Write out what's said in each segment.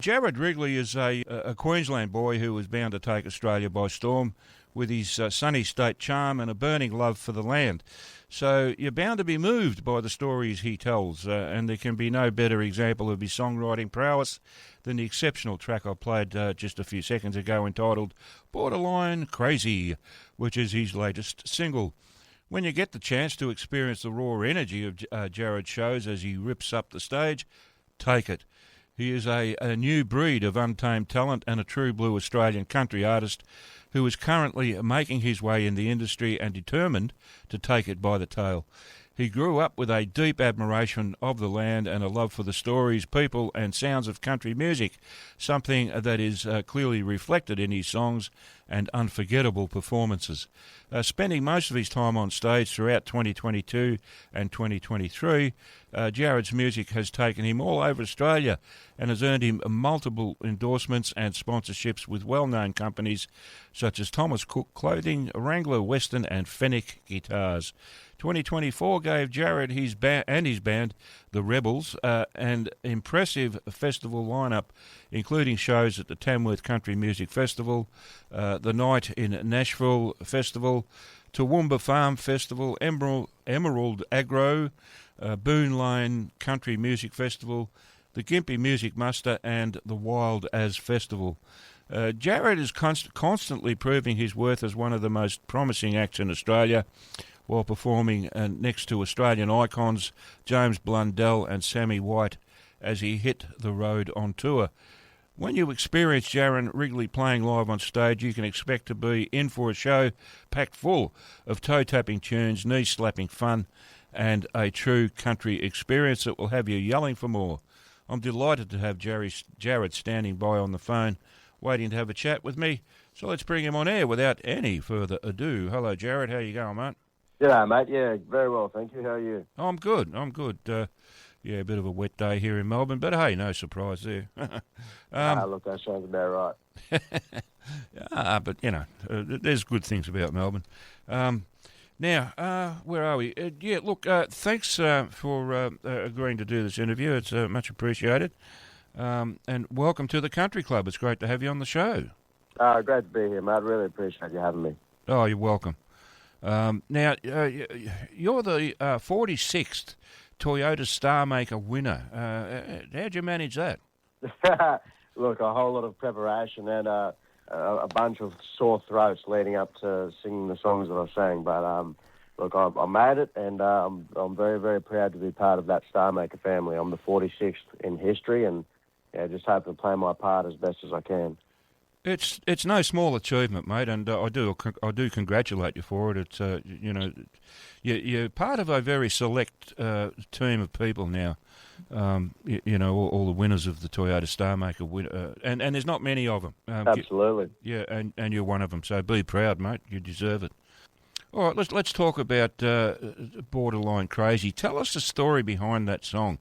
Jarrad Wrigley is a Queensland boy who was bound to take Australia by storm with his sunny state charm and a burning love for the land. So you're bound to be moved by the stories he tells, and there can be no better example of his songwriting prowess than the exceptional track I played just a few seconds ago entitled Borderline Crazy, which is his latest single. When you get the chance to experience the raw energy of Jarrad shows as he rips up the stage, take it. He is a new breed of untamed talent and a true blue Australian country artist who is currently making his way in the industry and determined to take it by the tail. He grew up with a deep admiration of the land and a love for the stories, people and sounds of country music, something that is clearly reflected in his songs and unforgettable performances. Spending most of his time on stage throughout 2022 and 2023, Jarrad's music has taken him all over Australia and has earned him multiple endorsements and sponsorships with well-known companies such as Thomas Cook Clothing, Wrangler Western and Fenwick Guitars. 2024 gave Jarrad his band, the Rebels, an impressive festival lineup, including shows at the Tamworth Country Music Festival, the Night in Nashville Festival, Toowoomba Farm Festival, Emerald Agro, Boone Lane Country Music Festival, the Gympie Music Muster, and the Wild As Festival. Jarrad is constantly proving his worth as one of the most promising acts in Australia, while performing next to Australian icons James Blundell and Sammy White as he hit the road on tour. When you experience Jarrad Wrigley playing live on stage, you can expect to be in for a show packed full of toe-tapping tunes, knee-slapping fun, and a true country experience that will have you yelling for more. I'm delighted to have Jarrad standing by on the phone, waiting to have a chat with me. So let's bring him on air without any further ado. Hello, Jarrad. How you going, mate? G'day, mate. Yeah, very well, thank you. How are you? I'm good. Yeah, a bit of a wet day here in Melbourne, but hey, no surprise there. Look, that sounds about right. But, you know, there's good things about Melbourne. Now, where are we? Thanks for agreeing to do this interview. It's much appreciated. And welcome to the Country Club. It's great to have you on the show. Great to be here, mate. Really appreciate you having me. Oh, you're welcome. Now, you're the 46th Toyota Star Maker winner. How'd you manage that? Look, a whole lot of preparation and a bunch of sore throats leading up to singing the songs that I sang. But look, I made it, and I'm very, very proud to be part of that Star Maker family. I'm the 46th in history, and just hoping to play my part as best as I can. It's no small achievement, mate, and I do congratulate you for it. It's you're part of a very select team of people now. All the winners of the Toyota Star Maker, and there's not many of them. Absolutely. And you're one of them. So be proud, mate. You deserve it. All right, let's talk about Borderline Crazy. Tell us the story behind that song.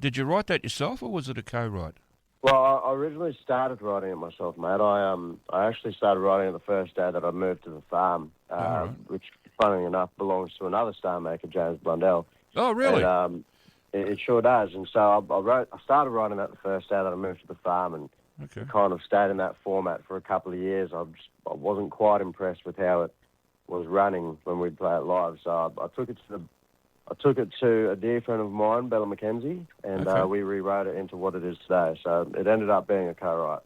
Did you write that yourself, or was it a co-write? Well, I originally started writing it myself, mate. I actually started writing it the first day that I moved to the farm, right. which, funnily enough, belongs to another star maker, James Blundell. Oh, really? And, it sure does. And so I started writing that the first day that I moved to the farm, and kind of stayed in that format for a couple of years. I wasn't quite impressed with how it was running when we'd play it live, so I took it to a dear friend of mine, Bella McKenzie, and we rewrote it into what it is today. So it ended up being a co-write.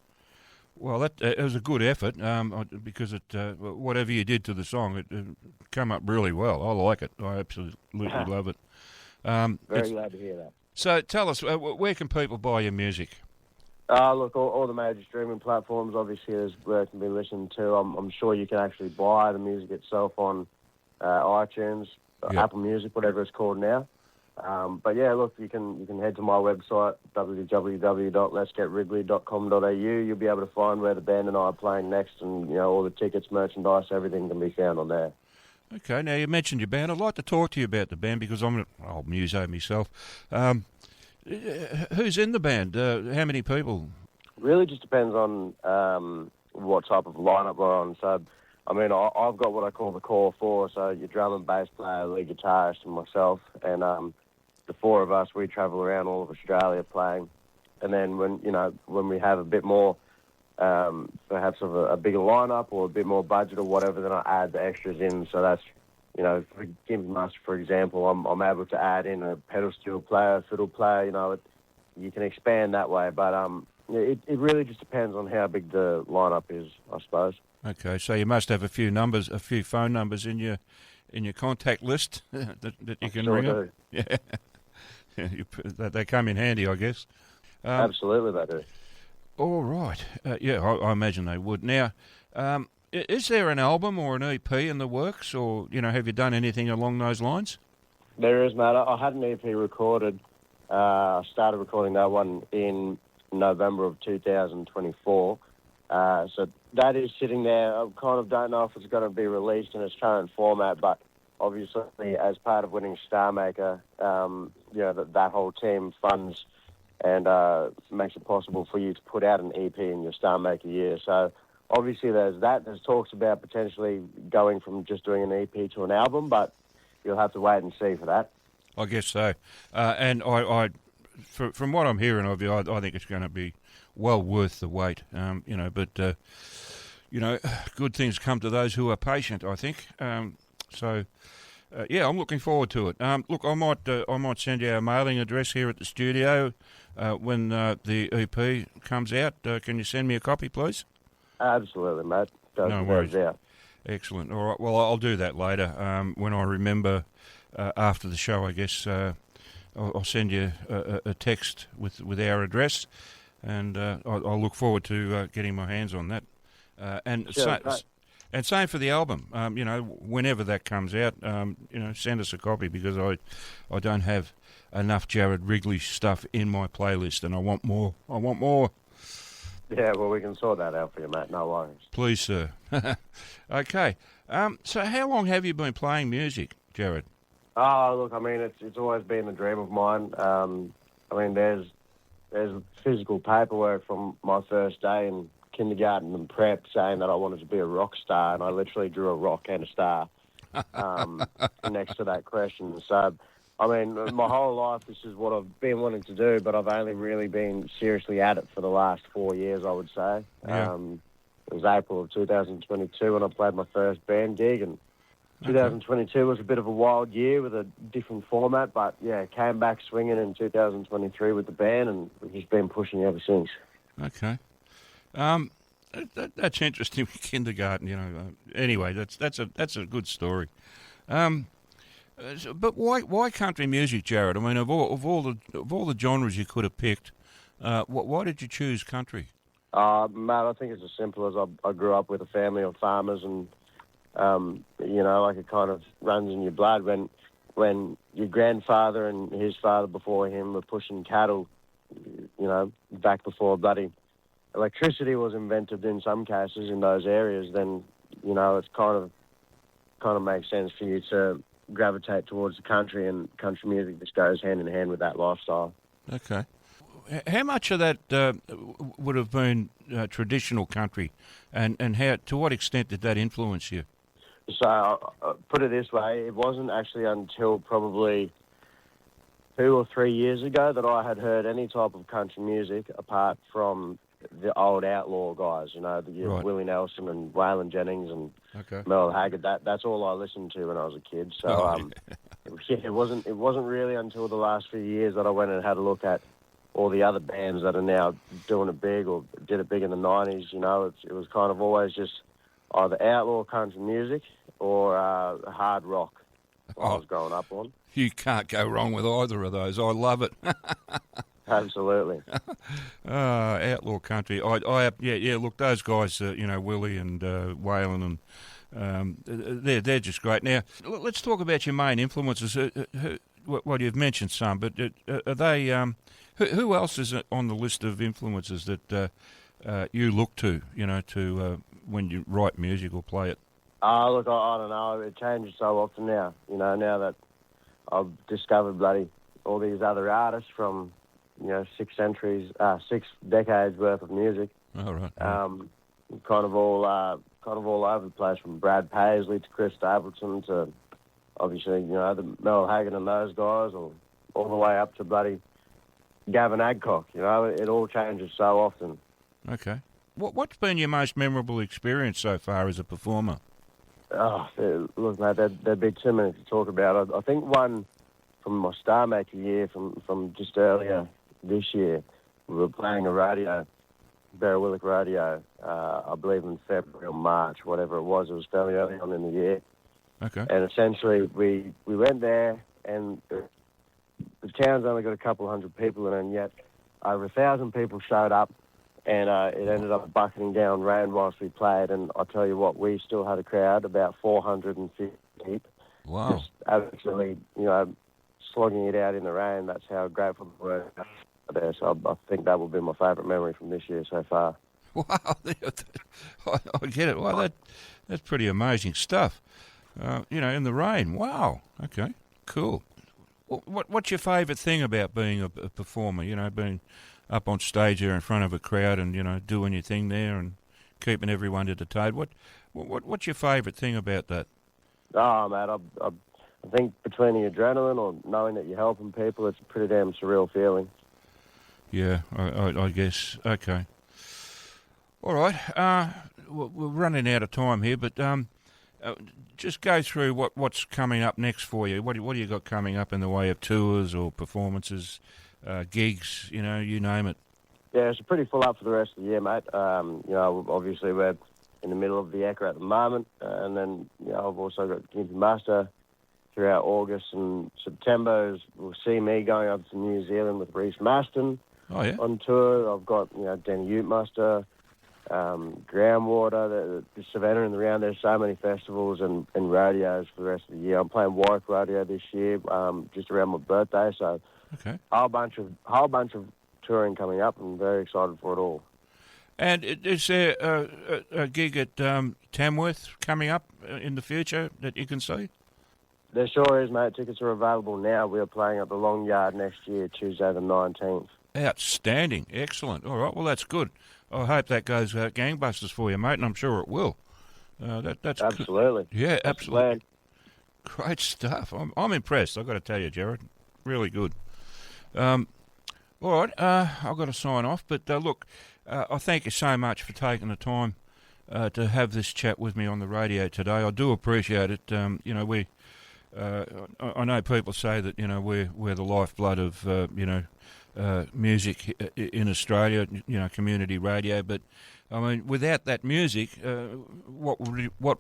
Well, it was a good effort because whatever you did to the song, it came up really well. I like it. I absolutely love it. Very glad to hear that. So tell us, where can people buy your music? Look, all the major streaming platforms, obviously, is where it can be listened to. I'm sure you can actually buy the music itself on iTunes, Apple Music, whatever it's called now. But yeah, look, you can head to my website, www.letsgetwrigley.com.au. You'll be able to find where the band and I are playing next, and all the tickets, merchandise, everything can be found on there. Okay, now you mentioned your band. I'd like to talk to you about the band because I'm an old muso myself. Who's in the band? How many people? Really just depends on what type of lineup we're on. So, I mean, I've got what I call the core four, so your drum and bass player, lead guitarist, and myself. And the four of us, we travel around all of Australia playing. and then when we have a bit more, perhaps of a bigger lineup or a bit more budget or whatever, then I add the extras in. So that's, for Gims Master, for example, I'm able to add in a pedal steel player, fiddle player. You can expand that way, but it really just depends on how big the lineup is, I suppose. Okay, so you must have a few phone numbers in your contact list that you can ring up. Yeah, they come in handy, I guess. Absolutely, they do. All right. Yeah, I imagine they would. Now, is there an album or an EP in the works, or have you done anything along those lines? There is, mate. I had an EP recorded. I started recording that one in November of 2024. So that is sitting there. I kind of don't know if it's going to be released in its current format, but obviously as part of winning Star Maker, that whole team funds and makes it possible for you to put out an EP in your Star Maker year. So obviously there's that. There's talks about potentially going from just doing an EP to an album, but you'll have to wait and see for that. I guess so. And from what I'm hearing of you, I think it's going to be well worth the wait. But good things come to those who are patient, I think. Yeah, I'm looking forward to it. Look, I might send you our mailing address here at the studio when the EP comes out. Can you send me a copy, please? Absolutely, mate. No worries. Excellent. All right. Well, I'll do that later when I remember after the show. I guess I'll send you a text with our address, and I'll look forward to getting my hands on that. And same for the album. Whenever that comes out, send us a copy, because I don't have enough Jarrad Wrigley stuff in my playlist, and I want more. Yeah, well, we can sort that out for you, mate. No worries. Please, sir. Okay. So how long have you been playing music, Jarrad? Oh, look, I mean, it's always been a dream of mine. There's physical paperwork from my first day in kindergarten and prep saying that I wanted to be a rock star, and I literally drew a rock and a star next to that question. So, my whole life, this is what I've been wanting to do, but I've only really been seriously at it for the last 4 years, I would say. Yeah. It was April of 2022 when I played my first band gig, and 2022 was a bit of a wild year with a different format, but yeah, came back swinging in 2023 with the band, and we've just been pushing ever since. Okay. That's interesting. Kindergarten, Anyway, that's a good story. But why country music, Jarrad? Of all the genres you could have picked, why did you choose country? Mate, I think it's as simple as I grew up with a family of farmers, and it kind of runs in your blood when your grandfather and his father before him were pushing cattle, back before bloody electricity was invented in some cases in those areas, then, it's kind of makes sense for you to gravitate towards the country, and country music just goes hand in hand with that lifestyle. Okay. How much of that would have been traditional country, and how, to what extent did that influence you? So, put it this way, it wasn't actually until probably 2 or 3 years ago that I had heard any type of country music apart from the old outlaw guys, Right. Willie Nelson and Waylon Jennings and Merle Haggard. That's all I listened to when I was a kid. So it wasn't really until the last few years that I went and had a look at all the other bands that are now doing it big or did it big in the 90s. It was kind of always just either outlaw country music or hard rock I was growing up on. You can't go wrong with either of those. I love it. Absolutely. Outlaw country. Look, those guys, Willie and Waylon, and they're just great. Now, let's talk about your main influences. Well, you've mentioned some, but are they? Who else is on the list of influences that you look to? When you write music or play it. Look, I don't know. It changes so often now. Now that I've discovered bloody all these other artists from 6 decades worth of music. Oh, right. Kind of all over the place, from Brad Paisley to Chris Stapleton to obviously the Merle Haggard and those guys, or all the way up to bloody Gavin Adcock. You know, it all changes so often. Okay. What's been your most memorable experience so far as a performer? Oh, look, mate, there'd be too many to talk about. I think one from my Star Maker year from just earlier this year, we were playing a rodeo, Berwick rodeo, I believe in February or March, whatever it was. It was fairly early on in the year. Okay. And essentially, we went there, and the town's only got a couple hundred people in it, and yet over 1,000 people showed up, and it ended up bucketing down rain whilst we played. And I tell you what, we still had a crowd, about 450 deep. Wow. Just absolutely, slogging it out in the rain. That's how grateful we were there. So I think that will be my favourite memory from this year so far. Wow. I get it. Well, that's pretty amazing stuff. In the rain. Wow. Okay. Cool. What's your favourite thing about being a performer? Being up on stage there in front of a crowd and doing your thing there and keeping everyone entertained. What's your favourite thing about that? Oh, mate, I think between the adrenaline or knowing that you're helping people, it's a pretty damn surreal feeling. Yeah, I guess. Okay. All right. We're running out of time here, but just go through what's coming up next for you. What do you got coming up in the way of tours or performances, gigs? You name it. Yeah, it's pretty full up for the rest of the year, mate. Obviously we're in the middle of the Ekka at the moment, and then I've also got Gympie Muster throughout August and September. We'll see me going up to New Zealand with Reese Maston on tour. I've got Danny Ute Muster, Groundwater, the Savannah and the Round. There's so many festivals and rodeos for the rest of the year. I'm playing Warwick Rodeo this year, just around my birthday. So okay, a whole bunch of touring coming up. I'm very excited for it all. And is there a gig at Tamworth coming up in the future that you can see? There sure is, mate. Tickets are available now. We are playing at the Long Yard next year, Tuesday the 19th. Outstanding. Excellent. All right. Well, that's good. I hope that goes gangbusters for you, mate, and I'm sure it will. That's absolutely. Yeah, absolutely. Great stuff. I'm impressed, I've got to tell you, Jarrad. Really good. All right. I've got to sign off, but look, I thank you so much for taking the time to have this chat with me on the radio today. I do appreciate it. I know people say that we're the lifeblood of music in Australia, community radio. But I mean, without that music, what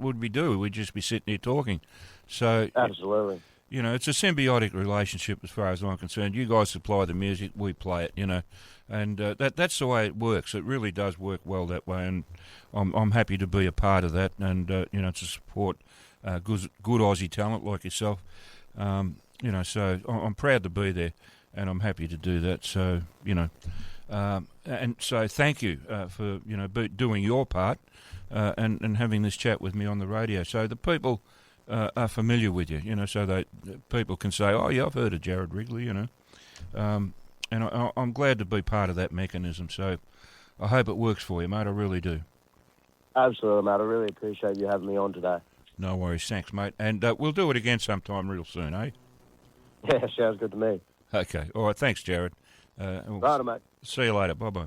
would we do? We'd just be sitting here talking. So absolutely, it's a symbiotic relationship as far as I'm concerned. You guys supply the music, we play it, and that's the way it works. It really does work well that way, and I'm happy to be a part of that, and to support good Aussie talent like yourself. So I'm proud to be there, and I'm happy to do that. So and so thank you for doing your part and having this chat with me on the radio. So the people are familiar with you, so that people can say, "Oh yeah, I've heard of Jarrad Wrigley," and I'm glad to be part of that mechanism. So I hope it works for you, mate. I really do. Absolutely, mate. I really appreciate you having me on today. No worries. Thanks, mate. And we'll do it again sometime real soon, eh? Yeah, sounds good to me. Okay. All right. Thanks, Jarrad. Right, mate. See you later. Bye-bye.